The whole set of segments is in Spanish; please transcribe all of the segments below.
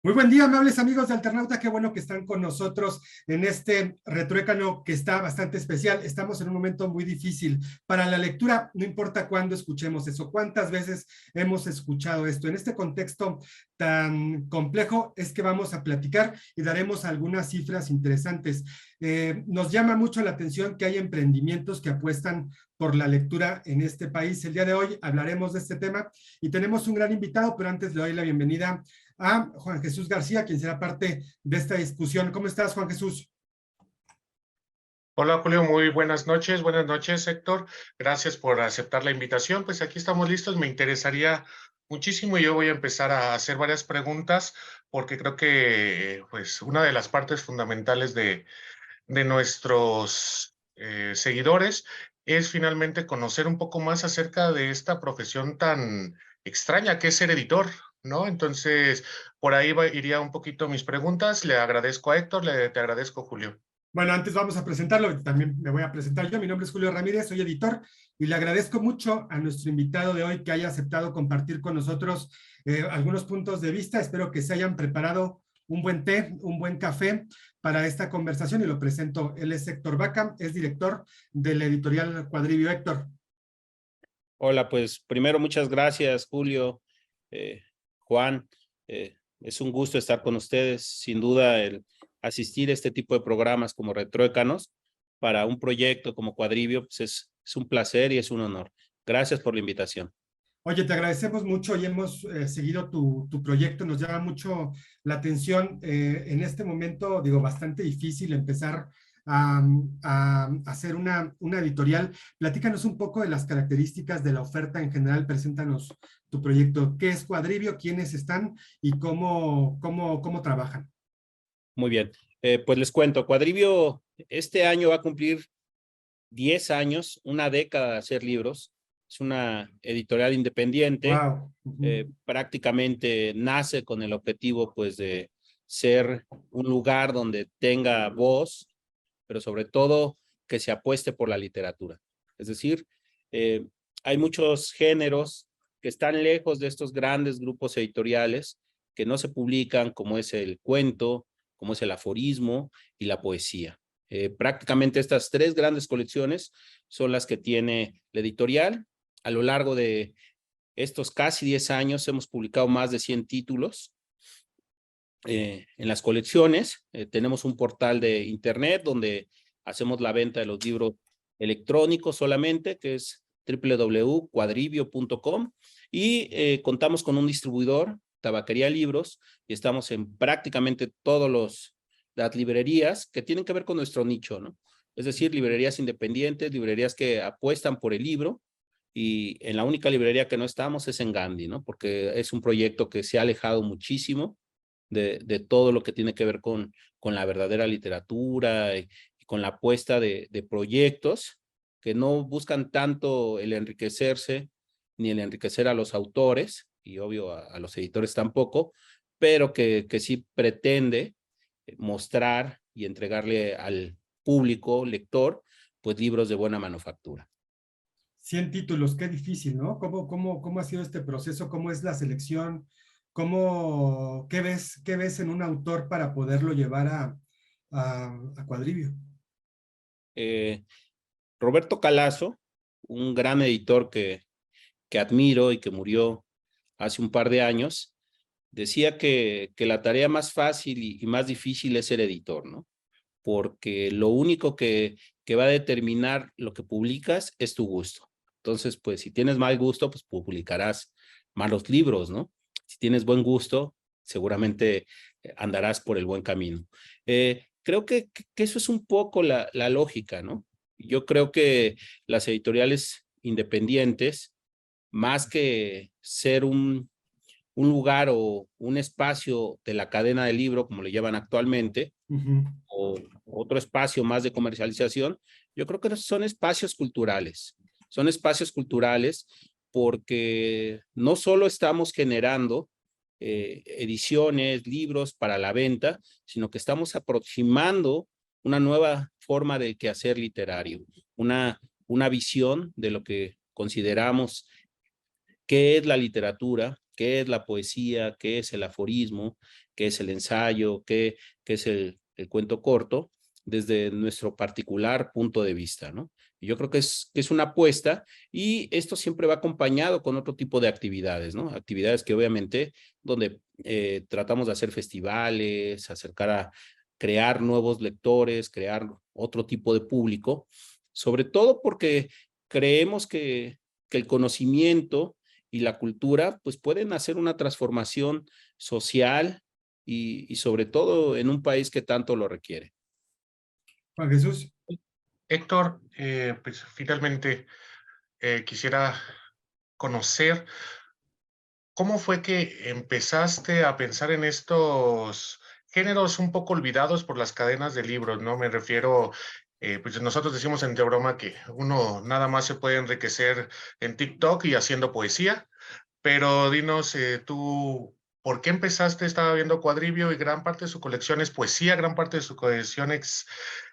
Muy buen día, amables amigos de Alternauta. Qué bueno que están con nosotros en este retruécano que está bastante especial. Estamos en un momento muy difícil para la lectura, no importa cuándo escuchemos eso, cuántas veces hemos escuchado esto. En este contexto tan complejo es que vamos a platicar y daremos algunas cifras interesantes. Nos llama mucho la atención que hay emprendimientos que apuestan por la lectura en este país. El día de hoy hablaremos de este tema y tenemos un gran invitado, pero antes le doy la bienvenida a Juan Jesús García, quien será parte de esta discusión. ¿Cómo estás, Juan Jesús? Hola Julio, muy buenas noches. Buenas noches, Héctor. Gracias por aceptar la invitación. Pues aquí estamos listos. Me interesaría muchísimo y yo voy a empezar a hacer varias preguntas porque creo que pues una de las partes fundamentales de nuestros seguidores es finalmente conocer un poco más acerca de esta profesión tan extraña que es ser editor, ¿no? Entonces, por ahí iría un poquito mis preguntas. Le agradezco a Héctor, te agradezco, Julio. Bueno, antes vamos a presentarlo, también me voy a presentar yo. Mi nombre es Julio Ramírez, soy editor y le agradezco mucho a nuestro invitado de hoy que haya aceptado compartir con nosotros algunos puntos de vista. Espero que se hayan preparado un buen té, un buen café para esta conversación y lo presento. Él es Héctor Vaca, es director de la editorial Cuadribio. Héctor. Hola, pues primero muchas gracias, Julio, Juan. Es un gusto estar con ustedes. Sin duda, el asistir a este tipo de programas como Retruécanos para un proyecto como Cuadribio, pues es un placer y es un honor. Gracias por la invitación. Oye, te agradecemos mucho y hemos seguido tu proyecto, nos llama mucho la atención en este momento, digo, bastante difícil empezar a hacer una editorial. Platícanos un poco de las características de la oferta en general, preséntanos tu proyecto. ¿Qué es Cuadribio? ¿Quiénes están? ¿Y cómo trabajan? Muy bien, pues les cuento, Cuadribio este año va a cumplir 10 años, una década de hacer libros. Es una editorial independiente. Wow. Prácticamente nace con el objetivo pues de ser un lugar donde tenga voz, pero sobre todo que se apueste por la literatura. Es decir, eh, hay muchos géneros que están lejos de estos grandes grupos editoriales que no se publican, como es el cuento, como es el aforismo y la poesía. Prácticamente estas tres grandes colecciones son las que tiene la editorial. A lo largo de estos casi 10 años hemos publicado más de 100 títulos en las colecciones. Tenemos un portal de internet donde hacemos la venta de los libros electrónicos solamente, que es www.cuadribio.com, y contamos con un distribuidor, Tabaquería Libros, y estamos en prácticamente todas las librerías que tienen que ver con nuestro nicho, ¿no? Es decir, librerías independientes, librerías que apuestan por el libro, y en la única librería que no estamos es en Gandhi, ¿no? Porque es un proyecto que se ha alejado muchísimo de todo lo que tiene que ver con la verdadera literatura y con la apuesta de proyectos que no buscan tanto el enriquecerse ni el enriquecer a los autores, y obvio a los editores tampoco, pero que sí pretende mostrar y entregarle al público lector pues libros de buena manufactura. 100 títulos, qué difícil, ¿no? ¿Cómo ha sido este proceso? ¿Cómo es la selección? ¿Qué ves en un autor para poderlo llevar a Cuadribio? Eh, Roberto Calazo, un gran editor que admiro y que murió hace un par de años, decía que la tarea más fácil y más difícil es ser editor, ¿no? Porque lo único que va a determinar lo que publicas es tu gusto. Entonces, pues si tienes mal gusto, pues publicarás malos libros, ¿no? Si tienes buen gusto, seguramente andarás por el buen camino. Creo que eso es un poco la lógica, ¿no? Yo creo que las editoriales independientes, más que ser un lugar o un espacio de la cadena del libro, como le llevan actualmente, o otro espacio más de comercialización, yo creo que son espacios culturales. Son espacios culturales porque no solo estamos generando ediciones, libros para la venta, sino que estamos aproximando una nueva forma de quehacer literario, una visión de lo que consideramos qué es la literatura, qué es la poesía, qué es el aforismo, qué es el ensayo, qué es el cuento corto, desde nuestro particular punto de vista, ¿no? Y yo creo que es una apuesta y esto siempre va acompañado con otro tipo de actividades, ¿no? Actividades que obviamente donde tratamos de hacer festivales, acercar a crear nuevos lectores, crear otro tipo de público, sobre todo porque creemos que el conocimiento y la cultura pues pueden hacer una transformación social y sobre todo en un país que tanto lo requiere. Juan Jesús. Héctor, pues finalmente quisiera conocer cómo fue que empezaste a pensar en estos géneros un poco olvidados por las cadenas de libros, ¿no? Me refiero, pues nosotros decimos entre broma que uno nada más se puede enriquecer en TikTok y haciendo poesía, pero dinos tú, ¿por qué empezaste? Estaba viendo Cuadribio y gran parte de su colección es poesía, gran parte de su colección es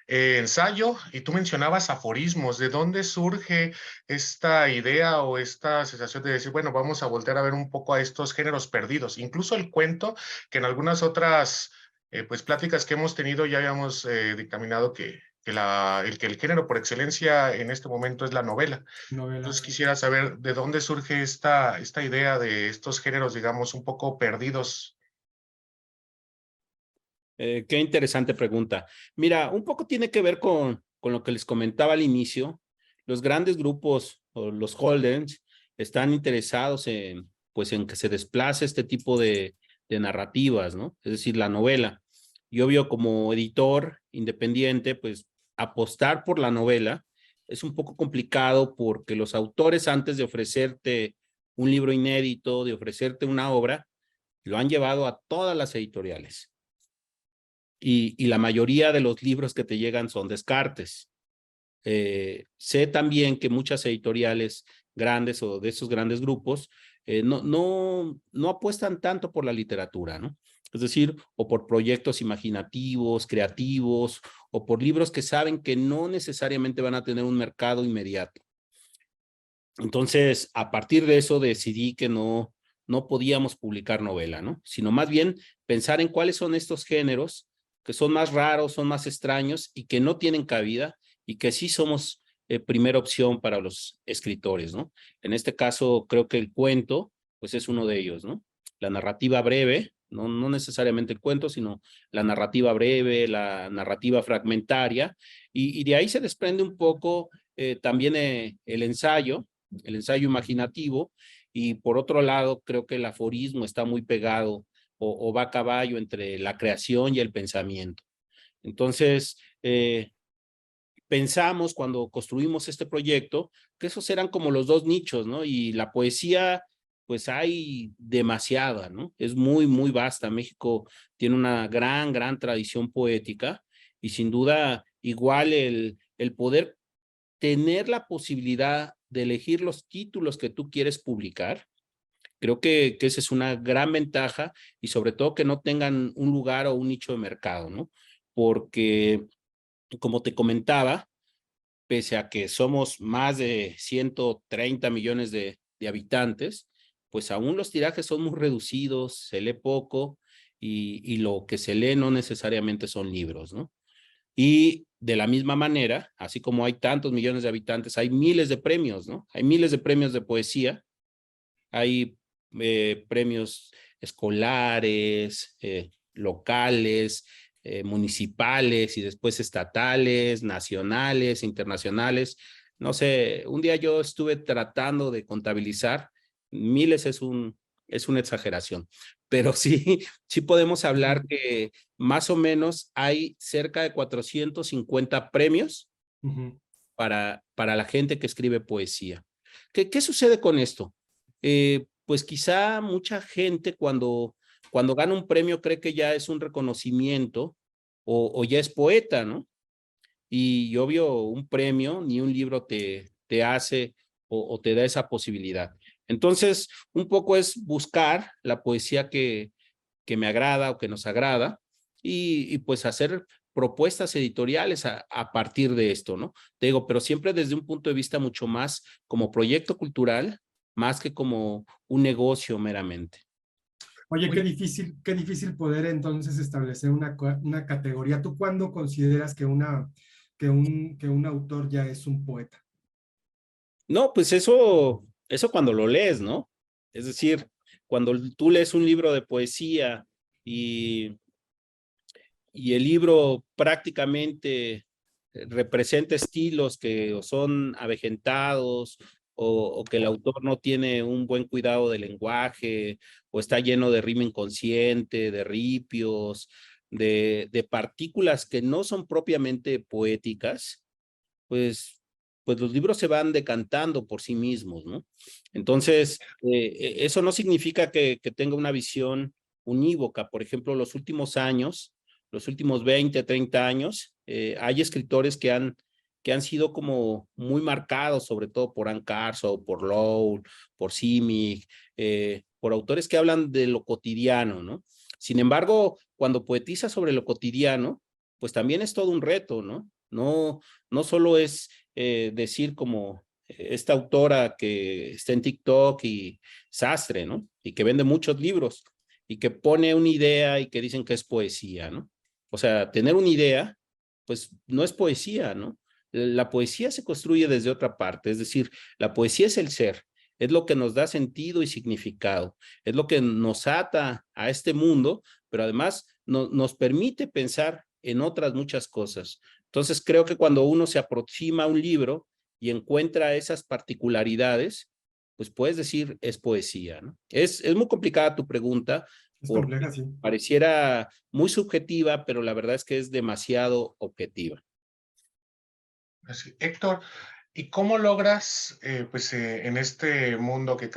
ensayo, y tú mencionabas aforismos. ¿De dónde surge esta idea o esta sensación de decir, bueno, vamos a voltear a ver un poco a estos géneros perdidos? Incluso el cuento, que en algunas otras pues pláticas que hemos tenido ya habíamos dictaminado que el género por excelencia en este momento es la novela. Novela. Entonces quisiera saber de dónde surge esta idea de estos géneros, digamos, un poco perdidos. Qué interesante pregunta. Mira, un poco tiene que ver con lo que les comentaba al inicio. Los grandes grupos o los holdings están interesados pues, en que se desplace este tipo de narrativas, ¿no? Es decir, la novela. Y obvio, como editor independiente, pues apostar por la novela es un poco complicado porque los autores, antes de ofrecerte un libro inédito, de ofrecerte una obra, lo han llevado a todas las editoriales y la mayoría de los libros que te llegan son descartes. Sé también que muchas editoriales grandes o de esos grandes grupos no apuestan tanto por la literatura, ¿no? Es decir, o por proyectos imaginativos, creativos, o por libros que saben que no necesariamente van a tener un mercado inmediato. Entonces, a partir de eso decidí que no podíamos publicar novela, ¿no? Sino más bien pensar en cuáles son estos géneros que son más raros, son más extraños y que no tienen cabida y que sí somos primera opción para los escritores, ¿no? En este caso, creo que el cuento, pues es uno de ellos, ¿no? La narrativa breve, no necesariamente el cuento, sino la narrativa breve, la narrativa fragmentaria, y de ahí se desprende un poco también el ensayo imaginativo, y por otro lado, creo que el aforismo está muy pegado o va a caballo entre la creación y el pensamiento. Entonces, pensamos cuando construimos este proyecto que esos eran como los dos nichos, ¿no? Y la poesía, pues hay demasiada, ¿no? Es muy, muy vasta. México tiene una gran tradición poética y sin duda igual el poder tener la posibilidad de elegir los títulos que tú quieres publicar. Creo que esa es una gran ventaja y sobre todo que no tengan un lugar o un nicho de mercado, ¿no? Porque, como te comentaba, pese a que somos más de 130 millones de habitantes, pues aún los tirajes son muy reducidos, se lee poco y lo que se lee no necesariamente son libros, ¿no? Y de la misma manera, así como hay tantos millones de habitantes, hay miles de premios, ¿no? Hay miles de premios de poesía, hay premios escolares, locales, municipales y después estatales, nacionales, internacionales. No sé, un día yo estuve tratando de contabilizar, miles es una exageración, pero sí podemos hablar que más o menos hay cerca de 450 premios para la gente que escribe poesía. ¿Qué sucede con esto? Pues quizá mucha gente cuando gana un premio cree que ya es un reconocimiento o ya es poeta, ¿no? Y obvio, un premio ni un libro te hace o te da esa posibilidad. Entonces, un poco es buscar la poesía que me agrada o que nos agrada y pues hacer propuestas editoriales a partir de esto, ¿no? Te digo, pero siempre desde un punto de vista mucho más como proyecto cultural más que como un negocio meramente. Oye, qué difícil poder entonces establecer una categoría. ¿Tú cuándo consideras que que un autor ya es un poeta? No, pues eso cuando lo lees, ¿no? Es decir, cuando tú lees un libro de poesía y, y el libro prácticamente representa estilos que son avejentados o que el autor no tiene un buen cuidado del lenguaje o está lleno de rima inconsciente, de ripios, de partículas que no son propiamente poéticas, pues, pues los libros se van decantando por sí mismos, ¿no? Entonces, eso no significa que tenga una visión unívoca. Por ejemplo, los últimos años, los últimos 20, 30 años, hay escritores que han sido como muy marcados, sobre todo por Anne Carson, por Lowell, por Simic, por autores que hablan de lo cotidiano, ¿no? Sin embargo, cuando poetiza sobre lo cotidiano, pues también es todo un reto, ¿no? No solo es decir como esta autora que está en TikTok y sastre, ¿no? Y que vende muchos libros y que pone una idea y que dicen que es poesía, ¿no? O sea, tener una idea, pues no es poesía, ¿no? La poesía se construye desde otra parte, es decir, la poesía es el ser, es lo que nos da sentido y significado, es lo que nos ata a este mundo, pero además nos permite pensar en otras muchas cosas. Entonces creo que cuando uno se aproxima a un libro y encuentra esas particularidades, pues puedes decir es poesía, ¿no? Es muy complicada tu pregunta Es porque compleja, sí. pareciera muy subjetiva, pero la verdad es que es demasiado objetiva. Así. Héctor, ¿y cómo logras, en este mundo que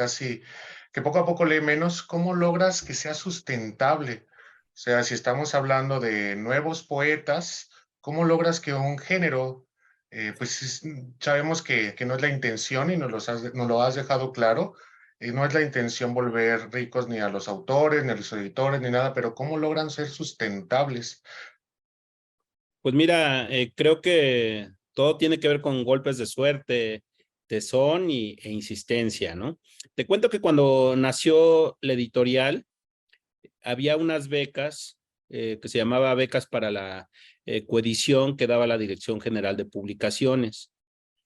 poco a poco lee menos, cómo logras que sea sustentable? O sea, si estamos hablando de nuevos poetas, ¿cómo logras que un género, sabemos que no es la intención y nos lo has dejado claro, no es la intención volver ricos ni a los autores, ni a los editores, ni nada, pero ¿cómo logran ser sustentables? Pues mira, creo que todo tiene que ver con golpes de suerte, tesón e insistencia, ¿no? Te cuento que cuando nació la editorial, había unas becas que se llamaba becas para la coedición que daba la Dirección General de Publicaciones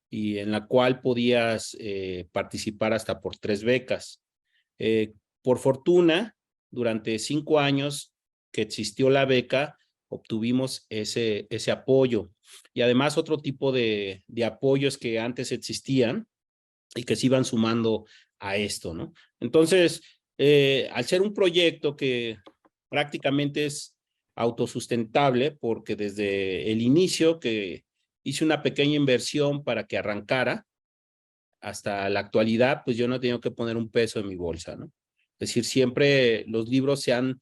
y en la cual podías participar hasta por 3 becas. Por fortuna, durante 5 años que existió la beca, obtuvimos ese apoyo. Y además otro tipo de apoyos que antes existían y que se iban sumando a esto, ¿no? Entonces, al ser un proyecto que prácticamente es autosustentable, porque desde el inicio que hice una pequeña inversión para que arrancara, hasta la actualidad, pues yo no he tenido que poner un peso en mi bolsa, ¿no? Es decir, siempre los libros se han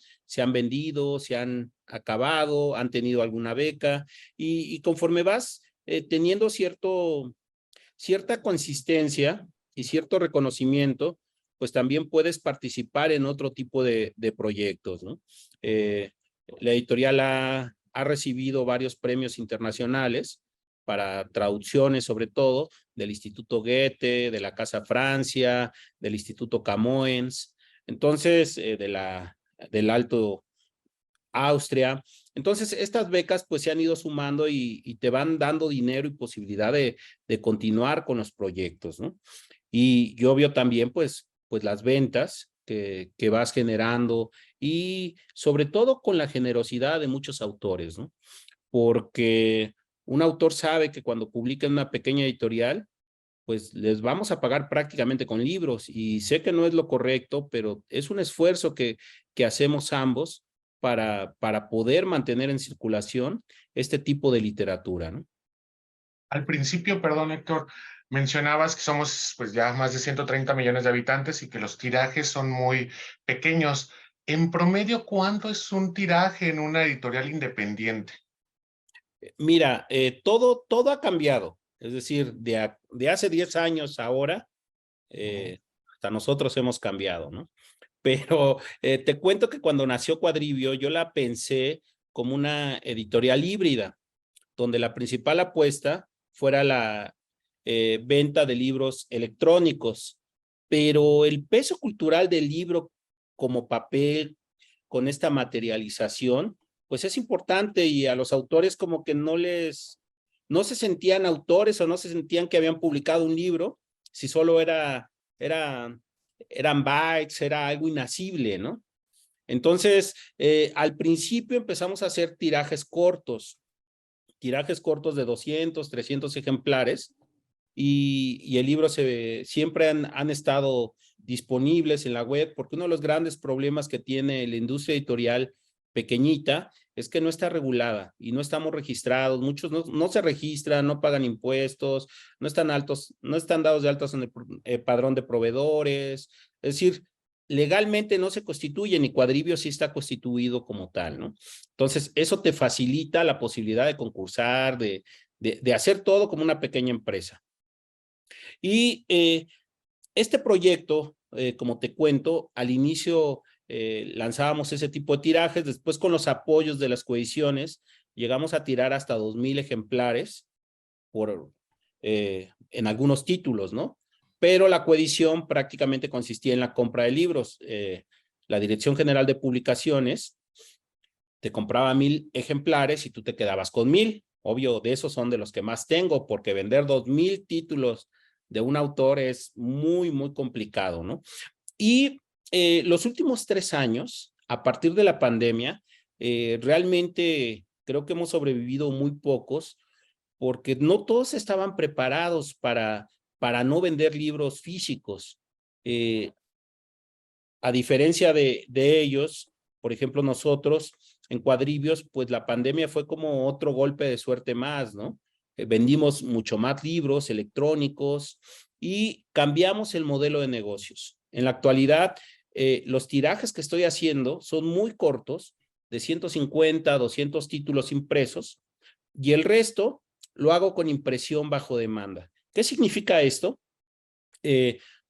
vendido, se han acabado, han tenido alguna beca y conforme vas teniendo cierta consistencia y cierto reconocimiento, pues también puedes participar en otro tipo de proyectos, ¿no? Eh, la editorial ha recibido varios premios internacionales para traducciones, sobre todo, del Instituto Goethe, de la Casa Francia, del Instituto Camoens, entonces, del Alto Austria. Entonces, estas becas pues se han ido sumando y te van dando dinero y posibilidad de continuar con los proyectos, ¿no? Y obvio también pues las ventas que vas generando y sobre todo con la generosidad de muchos autores, ¿no? Porque un autor sabe que cuando publica en una pequeña editorial, pues les vamos a pagar prácticamente con libros y sé que no es lo correcto, pero es un esfuerzo que hacemos ambos para poder mantener en circulación este tipo de literatura, ¿no? Al principio, perdón, Héctor, mencionabas que somos pues ya más de 130 millones de habitantes y que los tirajes son muy pequeños. En promedio, ¿cuánto es un tiraje en una editorial independiente? Mira, todo ha cambiado, es decir, de hace 10 años ahora, hasta nosotros hemos cambiado, ¿no? Pero te cuento que cuando nació Cuadribio, yo la pensé como una editorial híbrida, donde la principal apuesta fuera la venta de libros electrónicos pero el peso cultural del libro como papel, con esta materialización, pues es importante, y a los autores como que no se sentían autores o no se sentían que habían publicado un libro, si solo eran bytes, era algo inacible, ¿no? Entonces, al principio empezamos a hacer tirajes cortos de 200, 300 ejemplares, y el libro siempre han estado disponibles en la web, porque uno de los grandes problemas que tiene la industria editorial pequeñita es que no está regulada y no estamos registrados. Muchos no se registran, no pagan impuestos, no están dados de altas en el padrón de proveedores. Es decir, legalmente no se constituyen, y Cuadribio sí está constituido como tal, ¿no? Entonces, eso te facilita la posibilidad de concursar, de hacer todo como una pequeña empresa. Y este proyecto, como te cuento, al inicio lanzábamos ese tipo de tirajes, después con los apoyos de las coediciones llegamos a tirar hasta 2,000 ejemplares en algunos títulos, ¿no? Pero la coedición prácticamente consistía en la compra de libros. La Dirección General de Publicaciones te compraba 1,000 ejemplares y tú te quedabas con 1,000. Obvio, de esos son de los que más tengo, porque vender 2,000 títulos de un autor es muy, muy complicado, ¿no? Y los últimos 3 años, a partir de la pandemia, realmente creo que hemos sobrevivido muy pocos, porque no todos estaban preparados para no vender libros físicos. A diferencia de ellos, por ejemplo, nosotros en Cuadribios, pues la pandemia fue como otro golpe de suerte más, ¿no? Vendimos mucho más libros electrónicos y cambiamos el modelo de negocios. En la actualidad, los tirajes que estoy haciendo son muy cortos, de 150, 200 títulos impresos, y el resto lo hago con impresión bajo demanda. ¿Qué significa esto?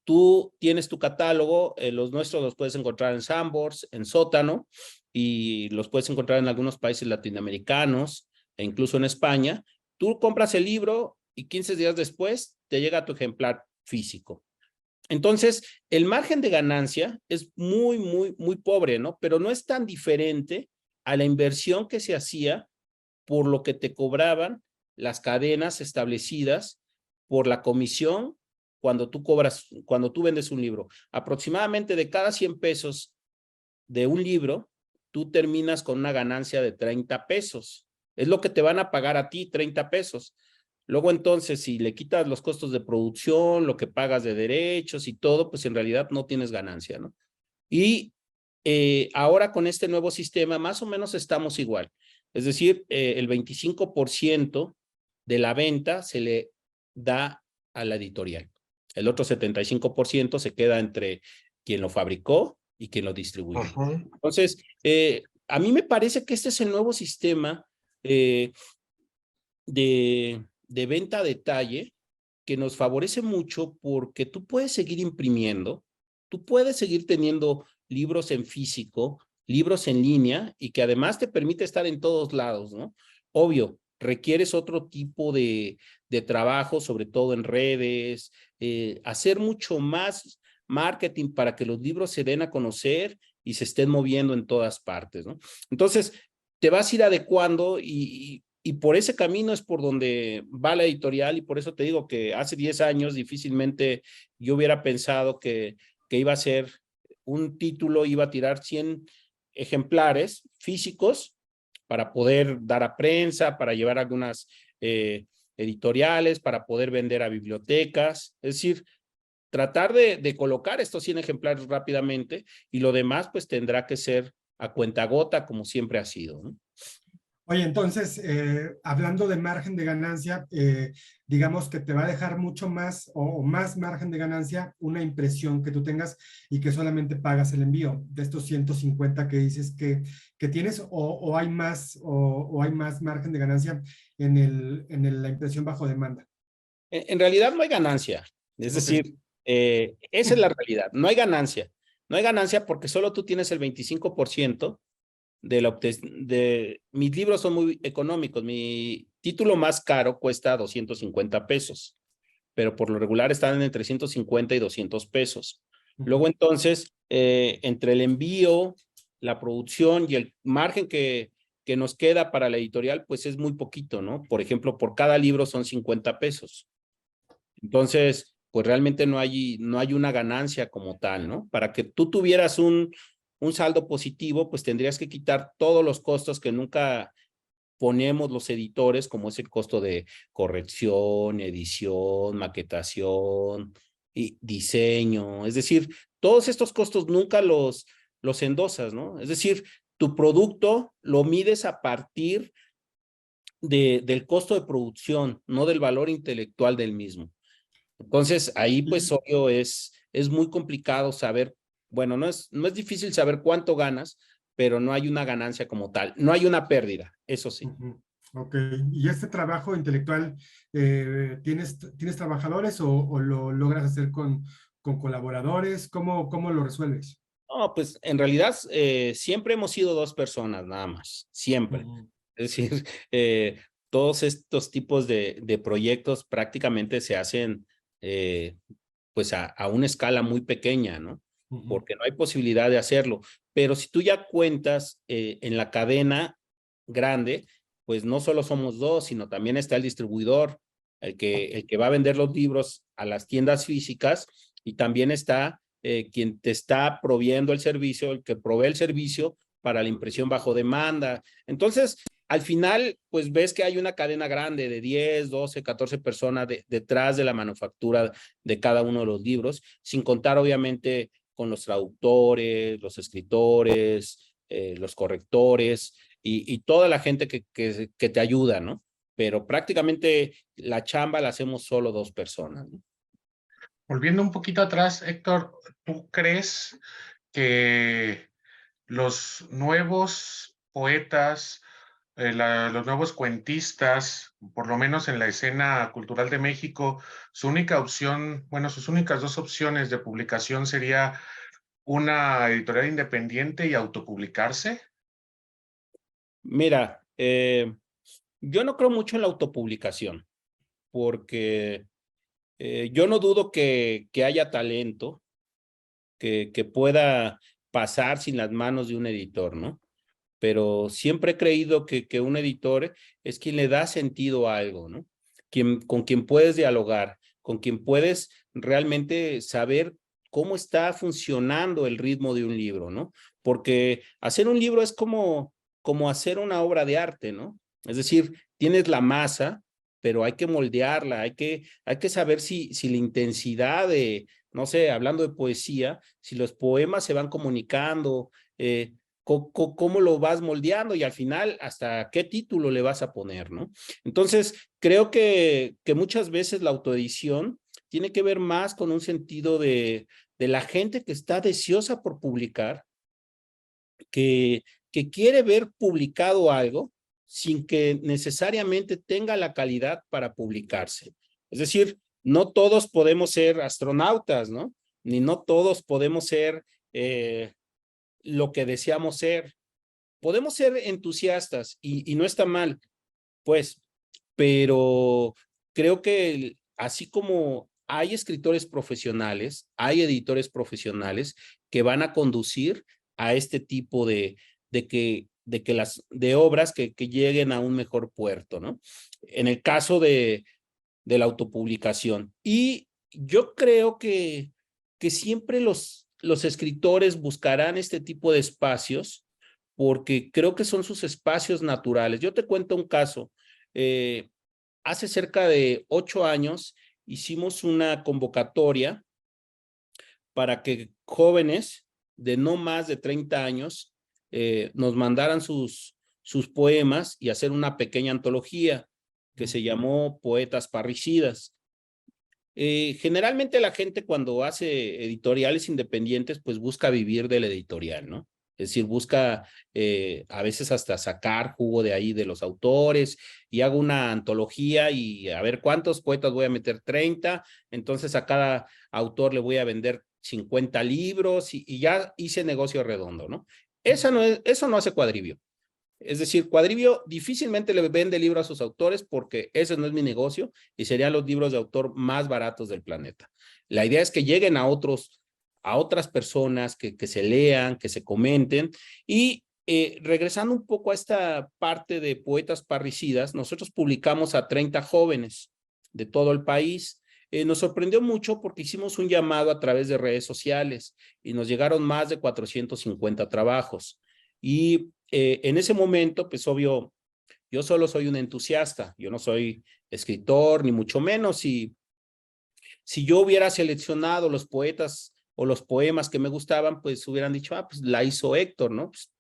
Tú tienes tu catálogo, los nuestros los puedes encontrar en Sambors, en Sótano, y los puedes encontrar en algunos países latinoamericanos e incluso en España. Tú compras el libro y 15 días después te llega tu ejemplar físico. Entonces, el margen de ganancia es muy, muy, muy pobre, ¿no? Pero no es tan diferente a la inversión que se hacía por lo que te cobraban las cadenas establecidas por la comisión cuando tú vendes un libro. Aproximadamente de cada 100 pesos de un libro, tú terminas con una ganancia de 30 pesos. Es lo que te van a pagar a ti, 30 pesos. Luego entonces, si le quitas los costos de producción, lo que pagas de derechos y todo, pues en realidad no tienes ganancia, ¿no? Y ahora con este nuevo sistema, más o menos estamos igual. Es decir, el 25% de la venta se le da a la editorial. El otro 75% se queda entre quien lo fabricó y quien lo distribuyó. Entonces, a mí me parece que este es el nuevo sistema de venta a detalle, que nos favorece mucho porque tú puedes seguir imprimiendo, tú puedes seguir teniendo libros en físico, libros en línea, y que además te permite estar en todos lados, ¿no? Obvio, requieres otro tipo de trabajo, sobre todo en redes, hacer mucho más marketing para que los libros se den a conocer y se estén moviendo en todas partes, ¿no? Entonces, te vas a ir adecuando y por ese camino es por donde va la editorial, y por eso te digo que hace 10 años difícilmente yo hubiera pensado que iba a ser un título, iba a tirar 100 ejemplares físicos para poder dar a prensa, para llevar algunas editoriales, para poder vender a bibliotecas. Es decir, tratar de colocar estos 100 ejemplares rápidamente, y lo demás pues tendrá que ser a cuentagota, como siempre ha sido, ¿no? Oye, entonces, hablando de margen de ganancia, digamos que te va a dejar mucho más o más margen de ganancia una impresión que tú tengas y que solamente pagas el envío de estos 150 que dices que tienes, o hay más, o hay más margen de ganancia en la impresión bajo demanda. En realidad no hay ganancia. Es decir, esa es la realidad. No hay ganancia. No hay ganancia porque solo tú tienes el 25% mis libros son muy económicos. Mi título más caro cuesta 250 pesos, pero por lo regular están entre 150 y 200 pesos. Luego entonces, entre el envío, la producción y el margen que nos queda para la editorial, pues es muy poquito, ¿no? Por ejemplo, por cada libro son 50 pesos. Entonces, pues realmente no hay una ganancia como tal, ¿no? Para que tú tuvieras un saldo positivo, pues tendrías que quitar todos los costos que nunca ponemos los editores, como es el costo de corrección, edición, maquetación y diseño. Es decir, todos estos costos nunca los endosas, ¿no? Es decir, tu producto lo mides a partir del costo de producción, no del valor intelectual del mismo. Entonces, ahí pues obvio es muy complicado saber, bueno, no es difícil saber cuánto ganas, pero no hay una ganancia como tal, no hay una pérdida, eso sí. Ok, ¿y este trabajo intelectual, tienes trabajadores o lo logras hacer con colaboradores? ¿Cómo lo resuelves? No, pues en realidad siempre hemos sido dos personas nada más, siempre. Es decir, todos estos tipos de proyectos prácticamente se hacen pues a una escala muy pequeña, ¿no? Porque no hay posibilidad de hacerlo. Pero si tú ya cuentas en la cadena grande, pues no solo somos dos, sino también está el distribuidor, el que va a vender los libros a las tiendas físicas, y también está quien te está proveyendo el servicio, el que provee el servicio para la impresión bajo demanda. Entonces, al final, pues ves que hay una cadena grande de 10, 12, 14 personas detrás de la manufactura de cada uno de los libros, sin contar obviamente con los traductores, los escritores, los correctores y toda la gente que te ayuda, ¿no? Pero prácticamente la chamba la hacemos solo dos personas, ¿no? Volviendo un poquito atrás, Héctor, ¿tú crees que los nuevos poetas, los nuevos cuentistas, por lo menos en la escena cultural de México, su única opción, bueno, sus únicas dos opciones de publicación sería una editorial independiente y autopublicarse? Mira, yo no creo mucho en la autopublicación, porque yo no dudo que haya talento que pueda pasar sin las manos de un editor, ¿no? Pero siempre he creído que un editor es quien le da sentido a algo, ¿no? Con quien puedes dialogar, con quien puedes realmente saber cómo está funcionando el ritmo de un libro, ¿no? Porque hacer un libro es como hacer una obra de arte, ¿no? Es decir, tienes la masa, pero hay que moldearla, hay que saber si la intensidad de, no sé, hablando de poesía, si los poemas se van comunicando, cómo lo vas moldeando y al final hasta qué título le vas a poner, ¿no? Entonces, creo que muchas veces la autoedición tiene que ver más con un sentido de la gente que está deseosa por publicar, que quiere ver publicado algo sin que necesariamente tenga la calidad para publicarse. Es decir, no todos podemos ser astronautas, ¿no? Ni no todos podemos ser lo que deseamos ser. Podemos ser entusiastas y no está mal, pues, pero creo que así como hay escritores profesionales, hay editores profesionales que van a conducir a este tipo de obras que lleguen a un mejor puerto, ¿no? En el caso de la autopublicación. Y yo creo que siempre los escritores buscarán este tipo de espacios porque creo que son sus espacios naturales. Yo te cuento un caso. Hace cerca de 8 años hicimos una convocatoria para que jóvenes de no más de 30 años nos mandaran sus poemas y hacer una pequeña antología que se llamó Poetas Parricidas. Generalmente la gente cuando hace editoriales independientes pues busca vivir del editorial, ¿no? Es decir, busca a veces hasta sacar jugo de ahí de los autores y hago una antología y a ver cuántos poetas voy a meter, 30, entonces a cada autor le voy a vender 50 libros y ya hice negocio redondo, ¿no? Eso no hace Cuadribio. Es decir, Cuadribio difícilmente le vende libros a sus autores porque ese no es mi negocio y serían los libros de autor más baratos del planeta. La idea es que lleguen a otras personas, que se lean, que se comenten. Y regresando un poco a esta parte de poetas parricidas, nosotros publicamos a 30 jóvenes de todo el país. Nos sorprendió mucho porque hicimos un llamado a través de redes sociales y nos llegaron más de 450 trabajos. Y en ese momento, pues obvio, yo solo soy un entusiasta, yo no soy escritor, ni mucho menos. Y si yo hubiera seleccionado los poetas o los poemas que me gustaban, pues hubieran dicho, pues la hizo Héctor, ¿no? Pues,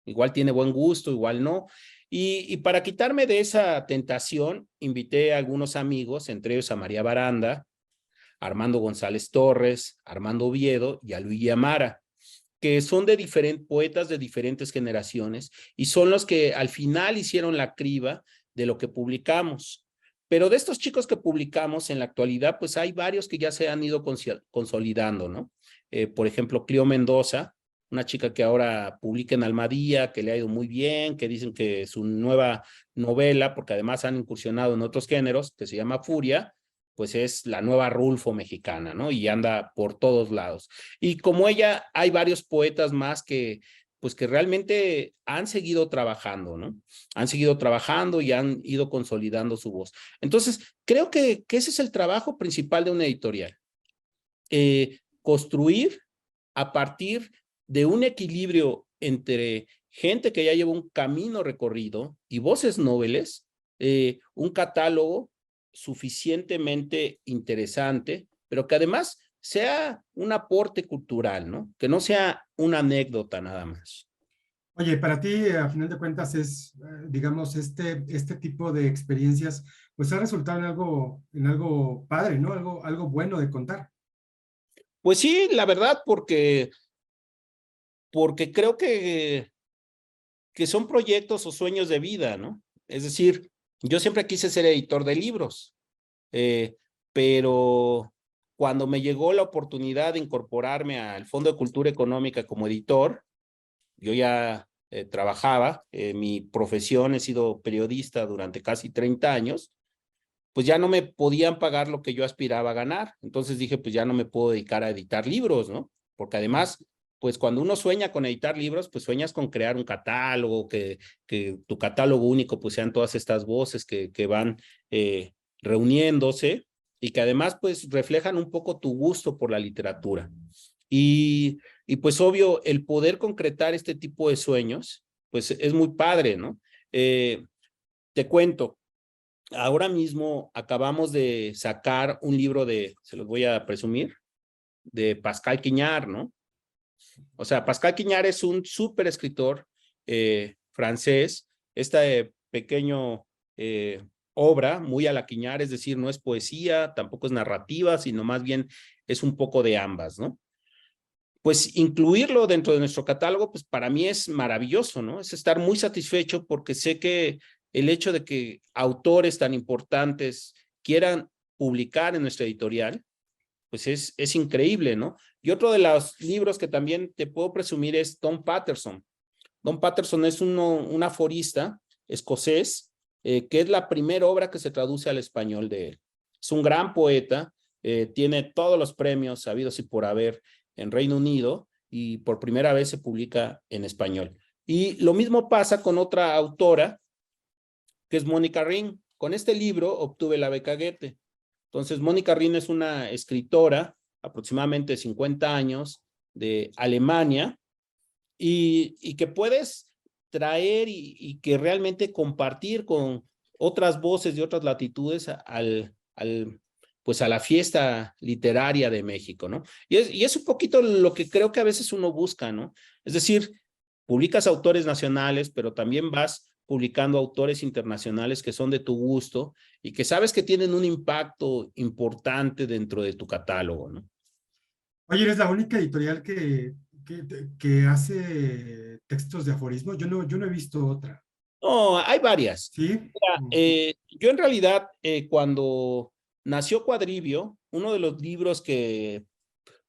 igual tiene buen gusto, igual no. Y para quitarme de esa tentación, invité a algunos amigos, entre ellos a María Baranda, Armando González Torres, Armando Oviedo y a Luigi Amara, que son poetas de diferentes generaciones y son los que al final hicieron la criba de lo que publicamos. Pero de estos chicos que publicamos en la actualidad, pues hay varios que ya se han ido consolidando, ¿no? Por ejemplo, Cleo Mendoza, una chica que ahora publica en Almadía, que le ha ido muy bien, que dicen que su nueva novela, porque además han incursionado en otros géneros, que se llama Furia, pues es la nueva Rulfo mexicana, ¿no? Y anda por todos lados. Y como ella, hay varios poetas más pues que realmente han seguido trabajando, ¿no? Han seguido trabajando y han ido consolidando su voz. Entonces, creo que ese es el trabajo principal de una editorial. Construir a partir de un equilibrio entre gente que ya lleva un camino recorrido y voces nobles, un catálogo suficientemente interesante, pero que además sea un aporte cultural, ¿no? Que no sea una anécdota nada más. Oye, para ti, a final de cuentas, digamos, este tipo de experiencias, pues ha resultado en algo padre, ¿no? Algo bueno de contar. Pues sí, la verdad, porque creo que son proyectos o sueños de vida, ¿no? Es decir, yo siempre quise ser editor de libros, pero cuando me llegó la oportunidad de incorporarme al Fondo de Cultura Económica como editor, yo ya trabajaba, mi profesión, he sido periodista durante casi 30 años, pues ya no me podían pagar lo que yo aspiraba a ganar. Entonces dije, pues ya no me puedo dedicar a editar libros, ¿no? Porque además, pues cuando uno sueña con editar libros, pues sueñas con crear un catálogo, que tu catálogo único pues sean todas estas voces que van reuniéndose y que además pues reflejan un poco tu gusto por la literatura. Y pues obvio, el poder concretar este tipo de sueños, pues es muy padre, ¿no? Te cuento, ahora mismo acabamos de sacar un libro se los voy a presumir, de Pascal Quignard, ¿no? O sea, Pascal Quignard es un súper escritor francés. Esta pequeño obra, muy a la Quignard, es decir, no es poesía, tampoco es narrativa, sino más bien es un poco de ambas, ¿no? Pues incluirlo dentro de nuestro catálogo, pues para mí es maravilloso, ¿no? Es estar muy satisfecho porque sé que el hecho de que autores tan importantes quieran publicar en nuestra editorial, pues es increíble, ¿no? Y otro de los libros que también te puedo presumir es Don Patterson. Don Patterson es un aforista escocés, que es la primera obra que se traduce al español de él. Es un gran poeta, tiene todos los premios habidos y por haber en Reino Unido y por primera vez se publica en español. Y lo mismo pasa con otra autora, que es Mónica Ring. Con este libro obtuve la beca Goethe. Entonces, Mónica Ring es una escritora, aproximadamente 50 años, de Alemania, y que puedes traer y que realmente compartir con otras voces de otras latitudes pues a la fiesta literaria de México, ¿no? Y es un poquito lo que creo que a veces uno busca, ¿no? Es decir, publicas autores nacionales, pero también vas publicando autores internacionales que son de tu gusto y que sabes que tienen un impacto importante dentro de tu catálogo, ¿no? Oye, ¿eres la única editorial que hace textos de aforismo? Yo no he visto otra. No, hay varias. ¿Sí? Mira, yo en realidad, cuando nació Cuadribio, uno de los libros que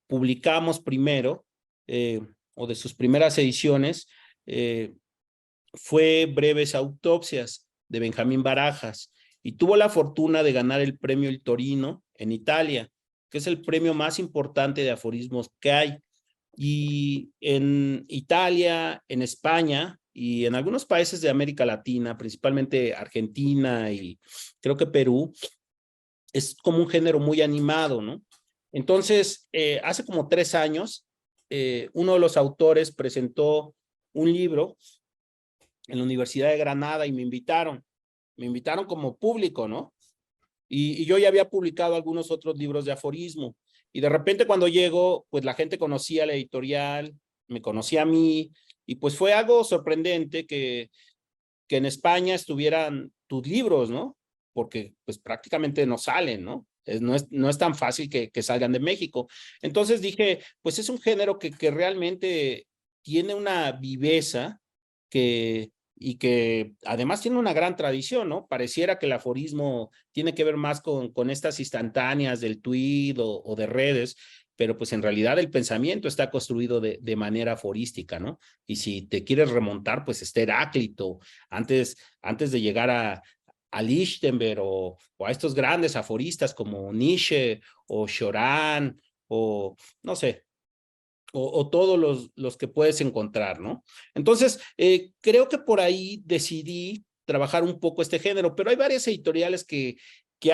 publicamos primero, o de sus primeras ediciones, fue Breves Autopsias de Benjamín Barajas y tuvo la fortuna de ganar el premio El Torino en Italia, que es el premio más importante de aforismos que hay. Y en Italia, en España y en algunos países de América Latina, principalmente Argentina y creo que Perú, es como un género muy animado, ¿no? Entonces, hace como 3 años, uno de los autores presentó un libro en la Universidad de Granada y me invitaron como público, ¿no? Y yo ya había publicado algunos otros libros de aforismo. Y de repente cuando llego, pues la gente conocía la editorial, me conocía a mí, y pues fue algo sorprendente que en España estuvieran tus libros, ¿no? Porque pues prácticamente no salen, ¿no? No es tan fácil que salgan de México. Entonces dije, pues es un género que realmente tiene una viveza y que además tiene una gran tradición, ¿no? Pareciera que el aforismo tiene que ver más con estas instantáneas del tweet o de redes, pero pues en realidad el pensamiento está construido de manera aforística, ¿no? Y si te quieres remontar, pues está Heráclito, antes de llegar a Lichtenberg o a estos grandes aforistas como Nietzsche o Cioran o no sé, o todos los que puedes encontrar, ¿no? Entonces, creo que por ahí decidí trabajar un poco este género, pero hay varias editoriales que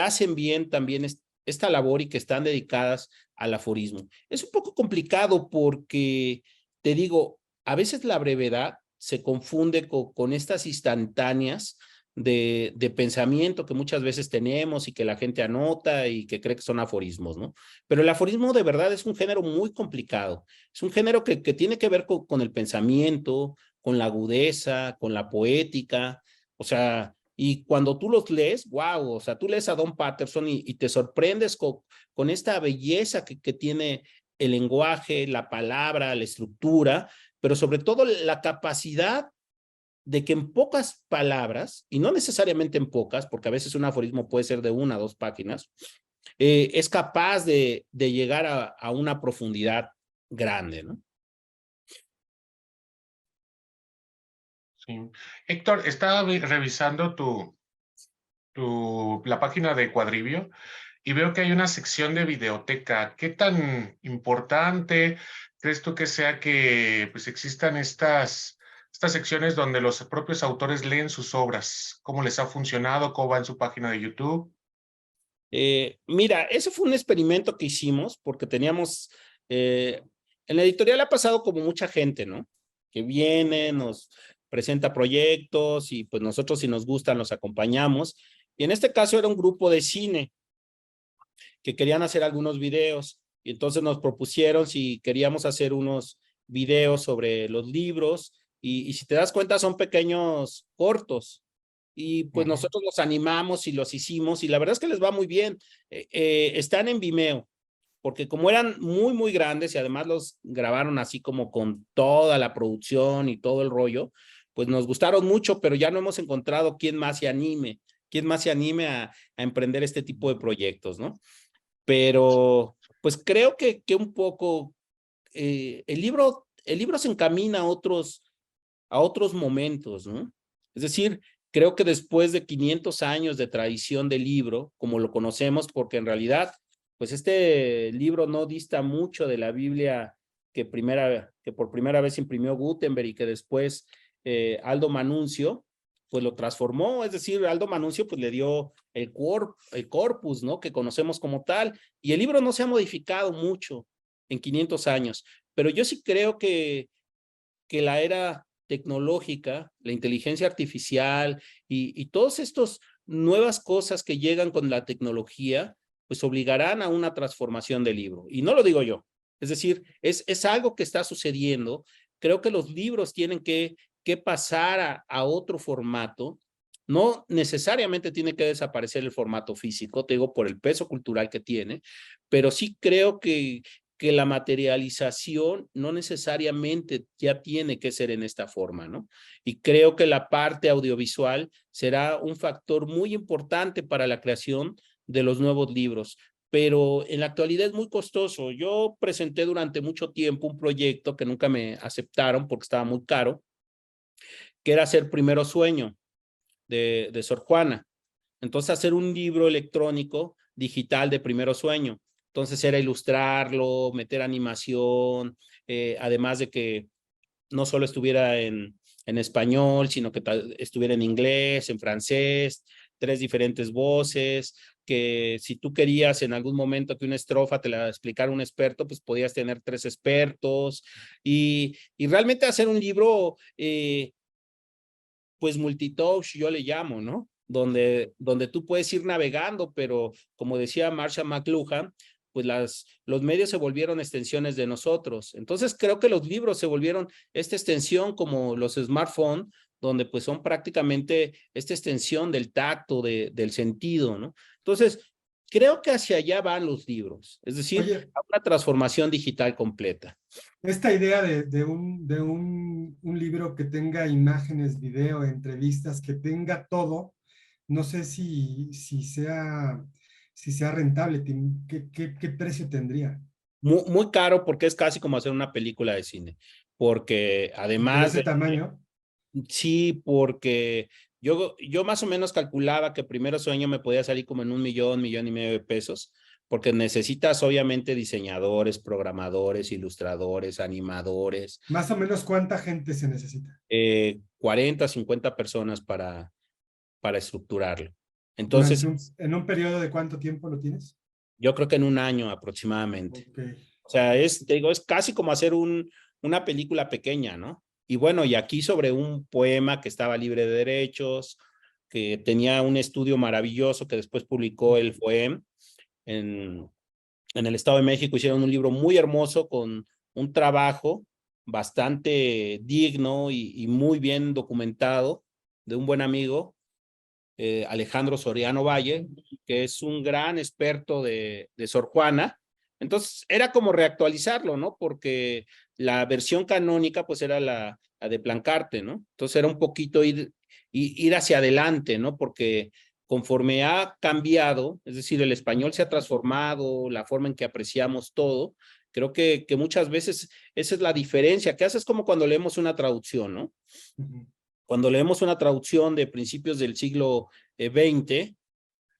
hacen bien también esta labor y que están dedicadas al aforismo. Es un poco complicado porque, te digo, a veces la brevedad se confunde con estas instantáneas de pensamiento que muchas veces tenemos y que la gente anota y que cree que son aforismos, ¿no? Pero el aforismo de verdad es un género muy complicado. Es un género que tiene que ver con el pensamiento, con la agudeza, con la poética, o sea, y cuando tú los lees, wow, o sea, tú lees a Don Patterson y te sorprendes con esta belleza que tiene el lenguaje, la palabra, la estructura, pero sobre todo la capacidad de que en pocas palabras, y no necesariamente en pocas, porque a veces un aforismo puede ser de 1 a 2 páginas, es capaz de llegar a una profundidad grande, ¿no? Sí. Héctor, estaba revisando la página de Cuadribio y veo que hay una sección de videoteca. ¿Qué tan importante crees tú que sea que pues existan estas secciones donde los propios autores leen sus obras? ¿Cómo les ha funcionado? ¿Cómo va en su página de YouTube? Mira, ese fue un experimento que hicimos porque teníamos, en la editorial ha pasado como mucha gente, ¿no? Que viene, nos presenta proyectos y pues nosotros si nos gustan los acompañamos. Y en este caso era un grupo de cine que querían hacer algunos videos y entonces nos propusieron si queríamos hacer unos videos sobre los libros y si te das cuenta son pequeños cortos y pues nosotros los animamos y los hicimos y la verdad es que les va muy bien. Están en Vimeo porque como eran muy grandes y además los grabaron así como con toda la producción y todo el rollo, pues nos gustaron mucho, pero ya no hemos encontrado quién más se anime a emprender este tipo de proyectos, ¿no? Pero pues creo que un poco el libro se encamina a otros momentos, ¿no? Es decir, creo que después de 500 años de tradición del libro, como lo conocemos, porque en realidad, pues este libro no dista mucho de la Biblia que por primera vez imprimió Gutenberg y que después Aldo Manuncio, pues lo transformó, es decir, Aldo Manuncio pues le dio el corpus, ¿no? Que conocemos como tal, y el libro no se ha modificado mucho en 500 años, pero yo sí creo que la era tecnológica, la inteligencia artificial y todas estas nuevas cosas que llegan con la tecnología, pues obligarán a una transformación del libro. Y no lo digo yo, es decir, es algo que está sucediendo. Creo que los libros tienen que pasar a otro formato. No necesariamente tiene que desaparecer el formato físico, te digo, por el peso cultural que tiene, pero sí creo que la materialización no necesariamente ya tiene que ser en esta forma, ¿no? Y creo que la parte audiovisual será un factor muy importante para la creación de los nuevos libros, pero en la actualidad es muy costoso. Yo presenté durante mucho tiempo un proyecto que nunca me aceptaron porque estaba muy caro, que era hacer Primero Sueño de Sor Juana. Entonces hacer un libro electrónico digital de Primero Sueño. Entonces era ilustrarlo, meter animación, además de que no solo estuviera en español, sino que estuviera en inglés, en francés, 3 diferentes voces, que si tú querías en algún momento que una estrofa te la explicara un experto, pues podías tener 3 expertos y realmente hacer un libro, pues multitouch, yo le llamo, ¿no? Donde tú puedes ir navegando, pero como decía Marshall McLuhan, pues los medios se volvieron extensiones de nosotros. Entonces creo que los libros se volvieron esta extensión como los smartphones, donde pues son prácticamente esta extensión del tacto, del sentido, ¿no? Entonces, creo que hacia allá van los libros, es decir, Oye, a una transformación digital completa. esta idea de un libro que tenga imágenes, video, entrevistas, que tenga todo, no sé si sea rentable. ¿Qué precio tendría? Muy, muy caro porque es casi como hacer una película de cine, porque De además ese de, tamaño. sí, porque yo más o menos calculaba que Primero Sueño me podía salir como en 1 millón, 1,5 millones de pesos, porque necesitas obviamente diseñadores, programadores, ilustradores, animadores, Más o menos, ¿cuánta gente se necesita? 40, 50 personas para estructurarlo. Durante Entonces, en un periodo de cuánto tiempo lo tienes? yo creo que en un año aproximadamente. Ok. O sea, te digo, es casi como hacer una película pequeña, ¿no? Y bueno, y aquí sobre un poema que estaba libre de derechos, que tenía un estudio maravilloso que después publicó el FOEM en, en el Estado de México. Hicieron un libro muy hermoso con un trabajo bastante digno y muy bien documentado de un buen amigo, Alejandro Soriano Valle, que es un gran experto de Sor Juana. Entonces era como reactualizarlo, ¿no? Porque la versión canónica pues era la de Plancarte, ¿no? Entonces era un poquito ir hacia adelante, ¿no? Porque conforme ha cambiado, es decir, el español se ha transformado, la forma en que apreciamos todo, creo que muchas veces esa es la diferencia que hace, es como cuando leemos una traducción, ¿no? Ujú. Cuando leemos una traducción de principios del siglo XX,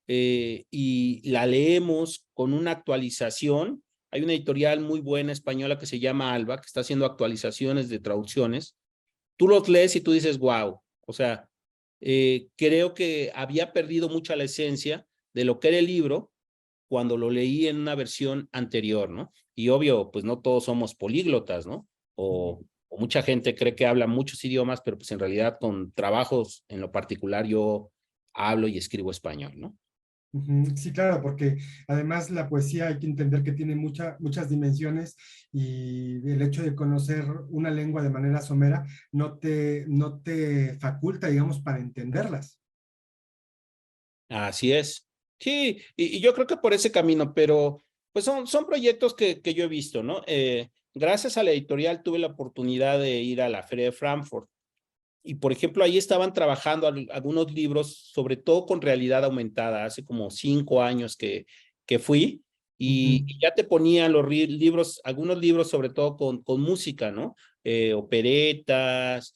y la leemos con una actualización, hay una editorial muy buena española que se llama Alba, que está haciendo actualizaciones de traducciones, tú los lees y tú dices, wow, o sea, creo que había perdido mucha la esencia de lo que era el libro cuando lo leí en una versión anterior, ¿no? Y obvio, pues no todos somos políglotas, ¿no? O mucha gente cree que habla muchos idiomas, pero pues en realidad con trabajos en lo particular yo hablo y escribo español, ¿no? Ujú. Sí, claro, porque además la poesía hay que entender que tiene muchas dimensiones y el hecho de conocer una lengua de manera somera no te faculta, digamos, para entenderlas. Así es. Sí, y yo creo que por ese camino, pero pues son proyectos que yo he visto, ¿no? Gracias a la editorial tuve la oportunidad de ir a la Feria de Frankfurt. Y por ejemplo, ahí estaban trabajando algunos libros, sobre todo con realidad aumentada, hace como 5 años que fui, Ujú. y ya te ponían los libros, algunos libros sobre todo con música, ¿no? Operetas,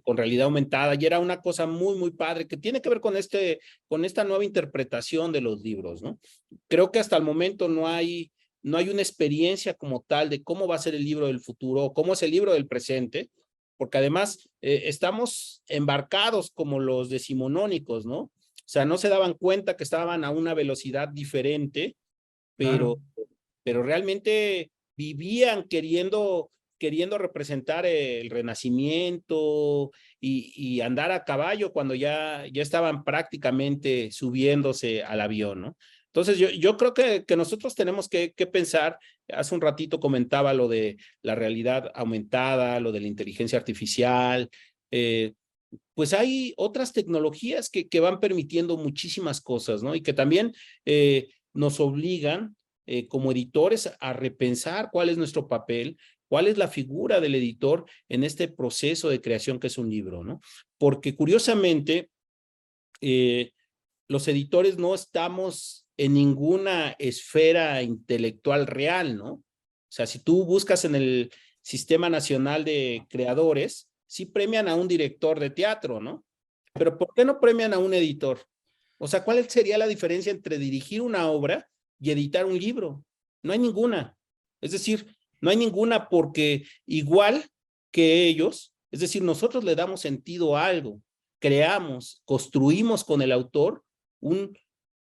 con realidad aumentada, y era una cosa muy, muy padre, que tiene que ver con esta nueva interpretación de los libros, ¿no? Creo que hasta el momento no hay una experiencia como tal de cómo va a ser el libro del futuro, cómo es el libro del presente, porque además estamos embarcados como los decimonónicos, ¿no? O sea, no se daban cuenta que estaban a una velocidad diferente, pero, Claro. pero realmente vivían queriendo representar el Renacimiento y andar a caballo cuando ya estaban prácticamente subiéndose al avión, ¿no? Entonces yo creo que nosotros tenemos que pensar, hace un ratito comentaba lo de la realidad aumentada, lo de la inteligencia artificial, pues hay otras tecnologías que van permitiendo muchísimas cosas, ¿no? Y que también nos obligan como editores a repensar cuál es nuestro papel, cuál es la figura del editor en este proceso de creación que es un libro, ¿no? Porque curiosamente, eh, los editores no estamos en ninguna esfera intelectual real, ¿no? O sea, si tú buscas en el Sistema Nacional de Creadores, sí premian a un director de teatro, ¿no? Pero ¿por qué no premian a un editor? O sea, ¿cuál sería la diferencia entre dirigir una obra y editar un libro? No hay ninguna. Es decir, no hay ninguna porque igual que ellos, es decir, nosotros le damos sentido a algo, creamos, construimos con el autor un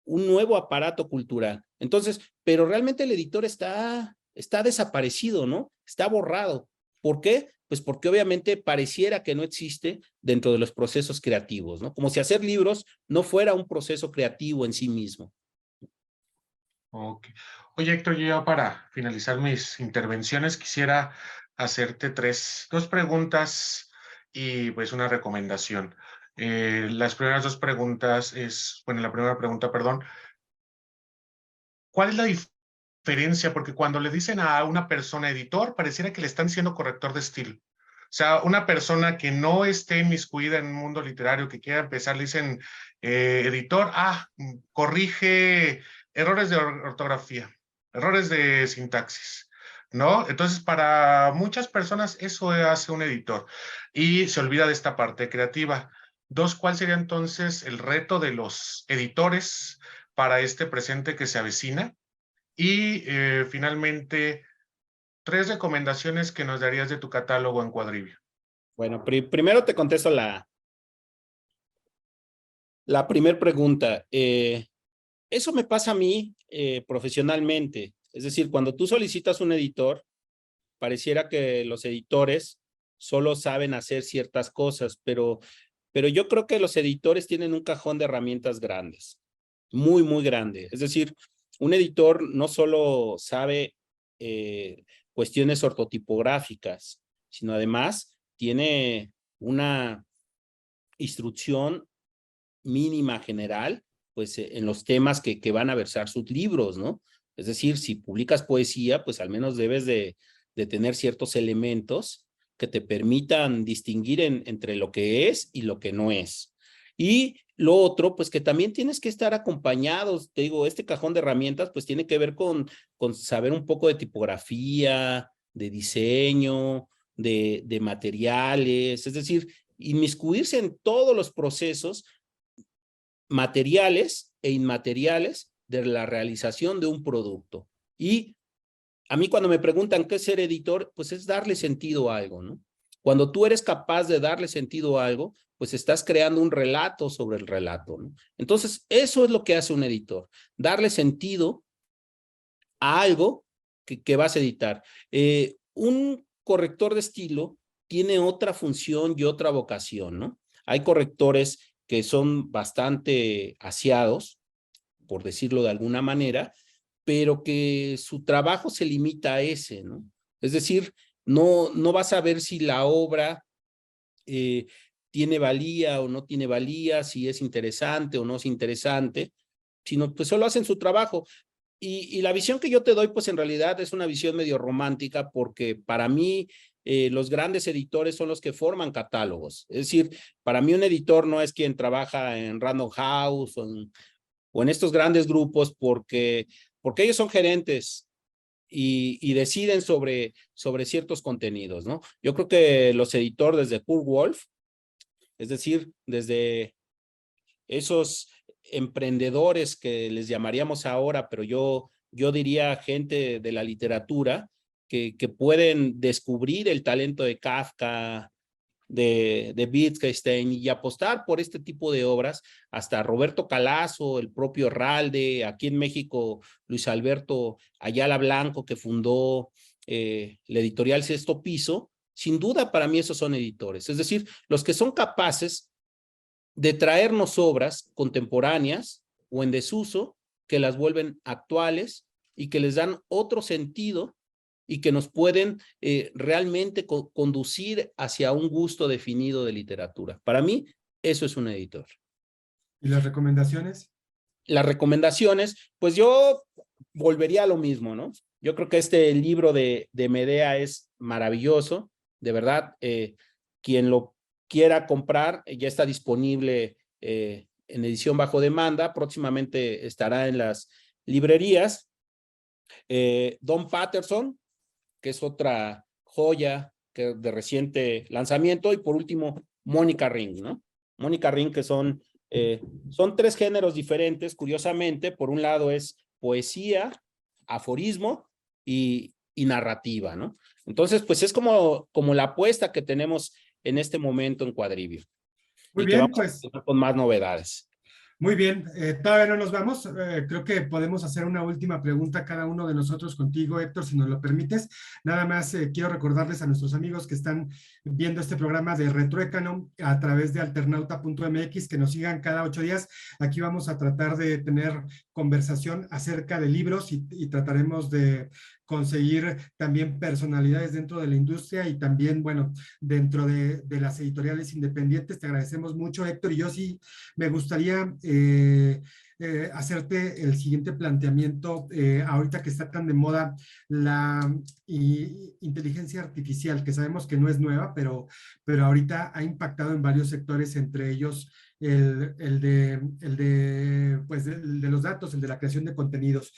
nuevo aparato cultural. Entonces, pero realmente el editor está desaparecido, ¿no? Está borrado. ¿Por qué? Pues porque obviamente pareciera que no existe dentro de los procesos creativos, ¿no? Como si hacer libros no fuera un proceso creativo en sí mismo. Ok. Oye, Héctor, yo ya para finalizar mis intervenciones quisiera hacerte dos preguntas y pues una recomendación. Las primeras dos preguntas la primera pregunta, perdón, ¿cuál es la diferencia? Porque cuando le dicen a una persona editor, pareciera que le están diciendo corrector de estilo. O sea, una persona que no esté inmiscuida en un mundo literario, que quiera empezar, le dicen editor, corrige errores de ortografía, errores de sintaxis, ¿no? Entonces, para muchas personas eso hace un editor y se olvida de esta parte creativa. Dos, ¿cuál sería entonces el reto de los editores para este presente que se avecina? Y finalmente, tres recomendaciones que nos darías de tu catálogo en Cuadribia. Bueno, primero te contesto la primera pregunta. Eso me pasa a mí profesionalmente. Es decir, cuando tú solicitas un editor, pareciera que los editores solo saben hacer ciertas cosas, pero yo creo que los editores tienen un cajón de herramientas grandes, muy, muy grande. Es decir, un editor no solo sabe cuestiones ortotipográficas, sino además tiene una instrucción mínima general, pues en los temas que van a versar sus libros, ¿no? Es decir, si publicas poesía, pues al menos debes de tener ciertos elementos que te permitan distinguir entre lo que es y lo que no es. Y lo otro, pues que también tienes que estar acompañados, te digo, este cajón de herramientas, pues tiene que ver con saber un poco de tipografía, de diseño, de materiales, es decir, inmiscuirse en todos los procesos materiales e inmateriales de la realización de un producto. Y a mí cuando me preguntan qué es ser editor, pues es darle sentido a algo, ¿no? Cuando tú eres capaz de darle sentido a algo, pues estás creando un relato sobre el relato, ¿no? Entonces, eso es lo que hace un editor, darle sentido a algo que vas a editar. Un corrector de estilo tiene otra función y otra vocación, ¿no? Hay correctores que son bastante aseados, por decirlo de alguna manera, pero que su trabajo se limita a ese, ¿no? Es decir, no vas a ver si la obra tiene valía o no tiene valía, si es interesante o no es interesante, sino pues solo hacen su trabajo. Y la visión que yo te doy, pues en realidad es una visión medio romántica, porque para mí los grandes editores son los que forman catálogos. Es decir, para mí un editor no es quien trabaja en Random House o en estos grandes grupos, porque ellos son gerentes y deciden sobre ciertos contenidos, ¿no? Yo creo que los editores desde Kurt Wolf, es decir, desde esos emprendedores que les llamaríamos ahora, pero yo diría gente de la literatura que pueden descubrir el talento de Kafka, de Wittgenstein y apostar por este tipo de obras, hasta Roberto Calazo, el propio Herralde, aquí en México Luis Alberto Ayala Blanco, que fundó la editorial Sexto Piso. Sin duda para mí esos son editores, es decir, los que son capaces de traernos obras contemporáneas o en desuso que las vuelven actuales y que les dan otro sentido y que nos pueden realmente conducir hacia un gusto definido de literatura. Para mí, eso es un editor. ¿Y las recomendaciones? Las recomendaciones, pues yo volvería a lo mismo, ¿no? Yo creo que este libro de Medea es maravilloso, de verdad, quien lo quiera comprar, ya está disponible en edición bajo demanda, próximamente estará en las librerías. Don Patterson, que es otra joya que de reciente lanzamiento, y por último, Mónica Ring, ¿no? Mónica Ring, que son 3 géneros diferentes, curiosamente. Por un lado es poesía, aforismo y narrativa, ¿no? Entonces, pues es como la apuesta que tenemos en este momento en Quadrivio, Muy y que bien, vamos a pues. tener con más novedades. Muy bien, todavía no nos vamos. Creo que podemos hacer una última pregunta cada uno de nosotros contigo, Héctor, si nos lo permites. Nada más quiero recordarles a nuestros amigos que están viendo este programa de Retruécano a través de alternauta.mx que nos sigan cada 8 días. Aquí vamos a tratar de tener conversación acerca de libros y trataremos de conseguir también personalidades dentro de la industria y también, bueno, dentro de las editoriales independientes. Te agradecemos mucho, Héctor, y yo sí me gustaría hacerte el siguiente planteamiento, ahorita que está tan de moda la inteligencia artificial, que sabemos que no es nueva, pero ahorita ha impactado en varios sectores, entre ellos pues, el de los datos, el de la creación de contenidos.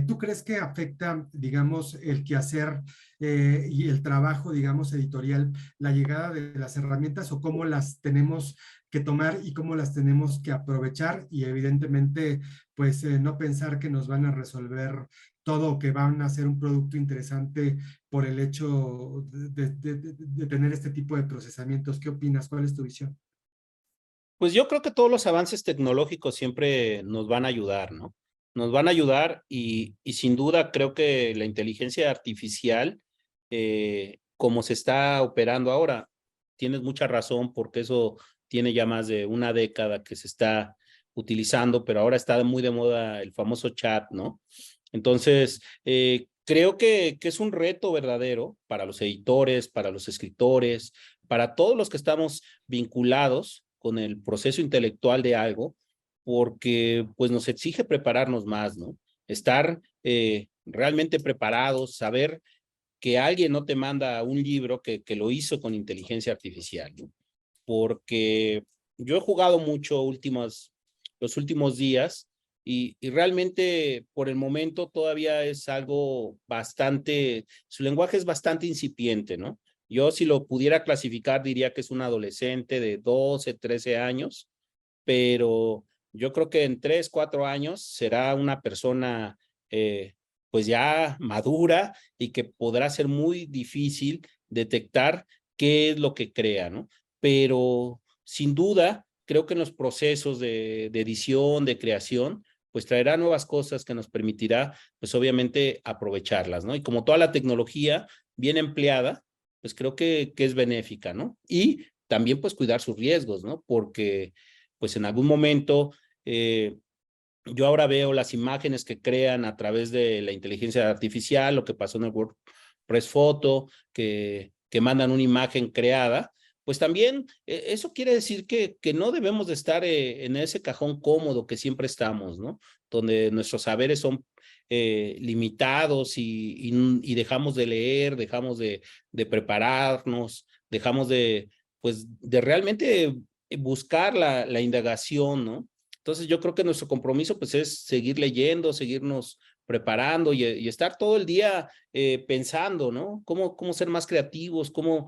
¿Tú crees que afecta, digamos, el quehacer y el trabajo, digamos, editorial, la llegada de las herramientas o cómo las tenemos que tomar y cómo las tenemos que aprovechar? Y evidentemente, pues no pensar que nos van a resolver todo o que van a ser un producto interesante por el hecho de tener este tipo de procesamientos. ¿Qué opinas? ¿Cuál es tu visión? Pues yo creo que todos los avances tecnológicos siempre nos van a ayudar, ¿no? Nos van a ayudar, y sin duda creo que la inteligencia artificial, como se está operando ahora, tienes mucha razón, porque eso tiene ya más de una década que se está utilizando, pero ahora está muy de moda el famoso chat, ¿no? Entonces, creo que es un reto verdadero para los editores, para los escritores, para todos los que estamos vinculados con el proceso intelectual de algo, porque pues nos exige prepararnos más, ¿no? Estar realmente preparados, saber que alguien no te manda un libro que lo hizo con inteligencia artificial, ¿no? Porque yo he jugado mucho los últimos días, y realmente por el momento todavía es algo bastante, su lenguaje es bastante incipiente, ¿no? Yo, si lo pudiera clasificar, diría que es un adolescente de 12, 13 años, pero yo creo que en 3, 4 años será una persona pues ya madura, y que podrá ser muy difícil detectar qué es lo que crea, ¿no? Pero sin duda, creo que en los procesos de edición, de creación, pues traerá nuevas cosas que nos permitirá, pues obviamente, aprovecharlas, ¿no? Y como toda la tecnología bien empleada, pues creo que es benéfica, ¿no? Y también pues cuidar sus riesgos, ¿no? Porque pues en algún momento yo ahora veo las imágenes que crean a través de la inteligencia artificial, lo que pasó en el WordPress Photo, que mandan una imagen creada. Pues también eso quiere decir que no debemos de estar en ese cajón cómodo que siempre estamos, ¿no? Donde nuestros saberes son limitados, y dejamos de leer, dejamos de prepararnos, dejamos pues, de realmente buscar la indagación, ¿no? Entonces yo creo que nuestro compromiso pues es seguir leyendo, seguirnos preparando, y estar todo el día pensando, ¿no? Cómo ser más creativos, cómo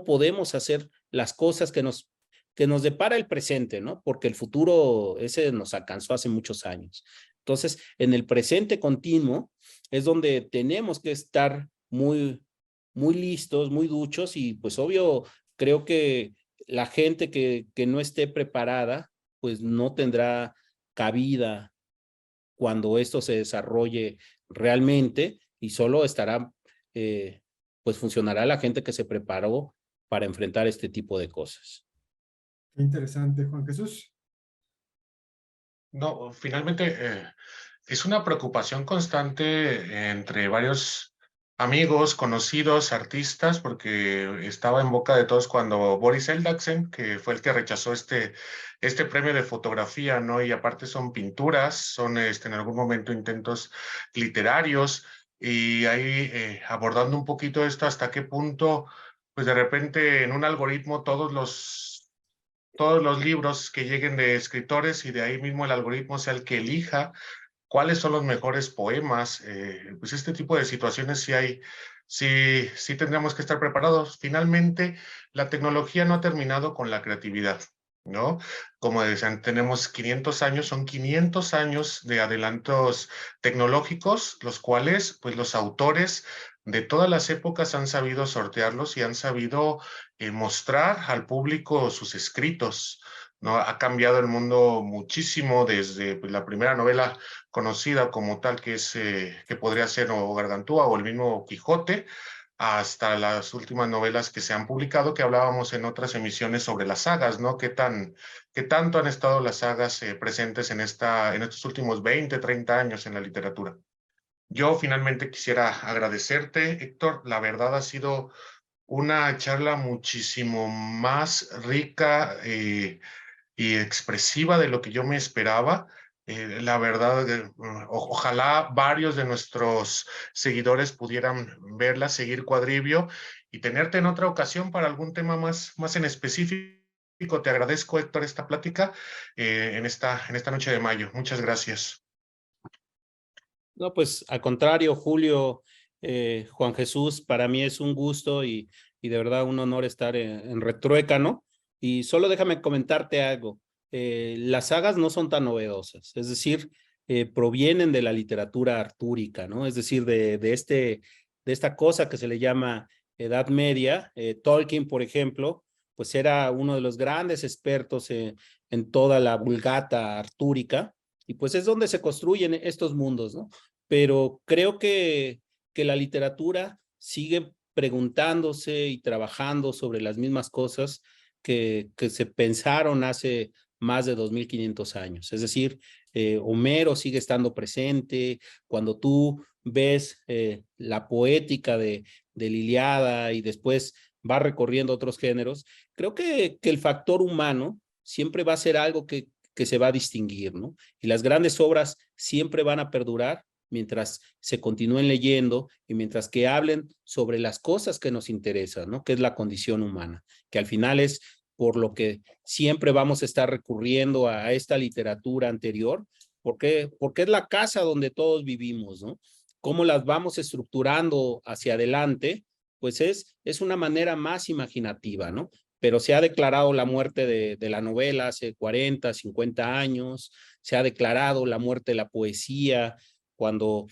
podemos hacer las cosas que nos depara el presente, ¿no? Porque el futuro ese nos alcanzó hace muchos años. Entonces, en el presente continuo es donde tenemos que estar muy, muy listos, muy duchos, y pues obvio, creo que la gente que no esté preparada, pues no tendrá cabida cuando esto se desarrolle realmente, y solo estará, pues funcionará la gente que se preparó para enfrentar este tipo de cosas. Qué interesante, Juan Jesús. No, finalmente es una preocupación constante entre varios amigos, conocidos, artistas, porque estaba en boca de todos cuando Boris Eldagsen, que fue el que rechazó este premio de fotografía, ¿no? Y aparte son pinturas, son en algún momento intentos literarios, y ahí abordando un poquito esto, hasta qué punto, pues de repente en un algoritmo todos los libros que lleguen de escritores, y de ahí mismo el algoritmo sea el que elija cuáles son los mejores poemas. Pues este tipo de situaciones sí tendríamos que estar preparados. Finalmente, la tecnología no ha terminado con la creatividad, ¿no? Como decían, tenemos 500 años, son 500 años de adelantos tecnológicos, los cuales, pues los autores de todas las épocas han sabido sortearlos y han sabido mostrar al público sus escritos, ¿no? Ha cambiado el mundo muchísimo desde pues, la primera novela conocida como tal, que podría ser o Gargantúa o el mismo Quijote, hasta las últimas novelas que se han publicado, que hablábamos en otras emisiones sobre las sagas, ¿no? ¿Qué tanto han estado las sagas presentes en estos últimos 20, 30 años en la literatura? Yo finalmente quisiera agradecerte, Héctor. La verdad ha sido una charla muchísimo más rica y expresiva de lo que yo me esperaba. La verdad, ojalá varios de nuestros seguidores pudieran verla, seguir Cuadribio y tenerte en otra ocasión para algún tema más en específico. Te agradezco, Héctor, esta plática en esta noche de mayo. Muchas gracias. No, pues al contrario, Julio, Juan Jesús, para mí es un gusto y de verdad un honor estar en Retruécano. Y solo déjame comentarte algo. Las sagas no son tan novedosas, es decir, provienen de la literatura artúrica, ¿no? Es decir, de esta cosa que se le llama Edad Media. Tolkien, por ejemplo, pues era uno de los grandes expertos en toda la Vulgata artúrica, y pues es donde se construyen estos mundos, ¿no? Pero creo que la literatura sigue preguntándose y trabajando sobre las mismas cosas que se pensaron hace más de 2500 años. Es decir, Homero sigue estando presente. Cuando tú ves la poética de la Ilíada y después va recorriendo otros géneros, creo que el factor humano siempre va a ser algo que se va a distinguir, ¿no? Y las grandes obras siempre van a perdurar mientras se continúen leyendo y mientras que hablen sobre las cosas que nos interesan, ¿no? Que es la condición humana, que al final es por lo que siempre vamos a estar recurriendo a esta literatura anterior, porque es la casa donde todos vivimos, ¿no? Cómo las vamos estructurando hacia adelante, pues es una manera más imaginativa, ¿no? Pero se ha declarado la muerte de la novela hace 40, 50 años, se ha declarado la muerte de la poesía, cuando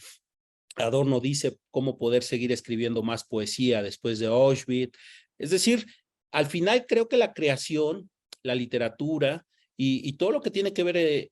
Adorno dice cómo poder seguir escribiendo más poesía después de Auschwitz. Es decir, al final creo que la creación, la literatura y todo lo que tiene que ver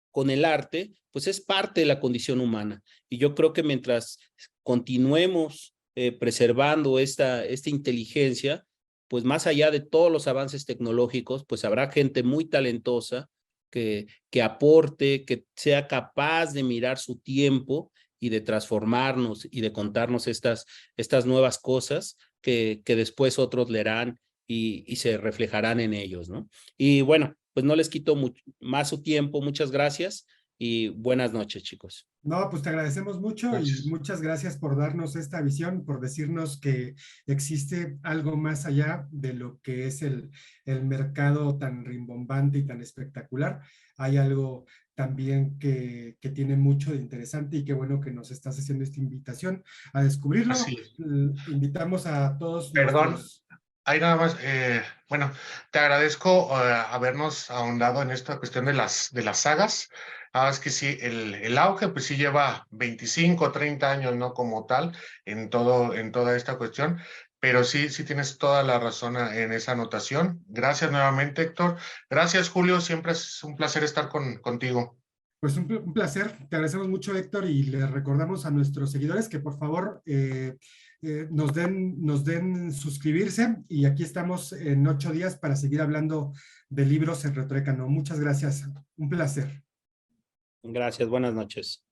con el arte, pues es parte de la condición humana. Y yo creo que mientras continuemos preservando esta inteligencia, pues más allá de todos los avances tecnológicos, pues habrá gente muy talentosa que aporte, que sea capaz de mirar su tiempo y de transformarnos y de contarnos estas nuevas cosas que después otros leerán y se reflejarán en ellos, ¿no? Y bueno, pues no les quito más su tiempo. Muchas gracias y buenas noches, chicos. No, pues te agradecemos mucho y Gracias. muchas gracias por darnos esta visión, por decirnos que existe algo más allá de lo que es el mercado tan rimbombante y tan espectacular. Hay algo también que tiene mucho de interesante y qué bueno que nos estás haciendo esta invitación a descubrirlo. Así es. Invitamos a todos Perdón, nuestros... hay nada más, bueno, te agradezco habernos ahondado en esta cuestión de las sagas. Es que sí, el auge pues sí lleva 25, 30 años, ¿no? Como tal, en toda esta cuestión, pero sí tienes toda la razón en esa anotación. Gracias nuevamente, Héctor. Gracias, Julio, siempre es un placer estar contigo. Pues un placer, te agradecemos mucho, Héctor, y le recordamos a nuestros seguidores que por favor nos den suscribirse y aquí estamos en 8 días para seguir hablando de libros en Retruécano. Muchas gracias, un placer. Gracias, buenas noches.